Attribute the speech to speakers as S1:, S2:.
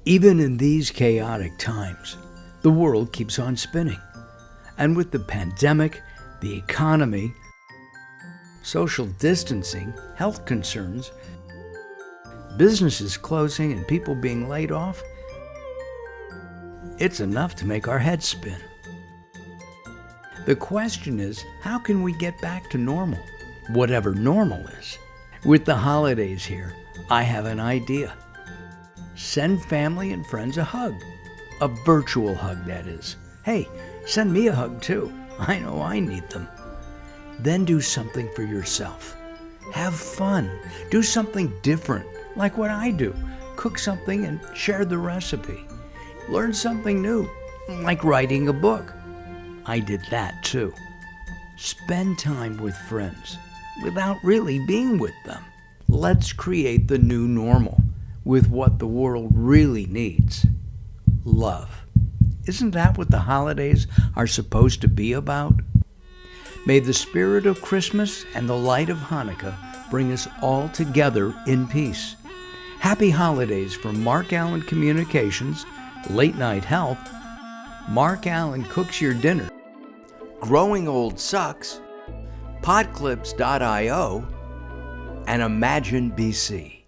S1: Even in these chaotic times, the world keeps on spinning. And with the pandemic, the economy, social distancing, health concerns, businesses closing and people being laid off, it's enough to make our heads spin. The question is, how can we get back to normal, whatever normal is? With the holidays here, I have an idea. Send family and friends a hug. A virtual hug, that is. Hey, send me a hug too. I know I need them. Then do something for yourself. Have fun. Do something different, like what I do. Cook something and share the recipe. Learn something new, like writing a book. I did that too. Spend time with friends without really being with them. Let's create the new normal with what the world really needs. Love. Isn't that what the holidays are supposed to be about? May the spirit of Christmas and the light of Hanukkah bring us all together in peace. Happy holidays from Mark Alyn Communications, Late Night Health, Mark Alyn Cooks Your Dinner, Growing Old Sucks, Podclips.io, and Imagine BC.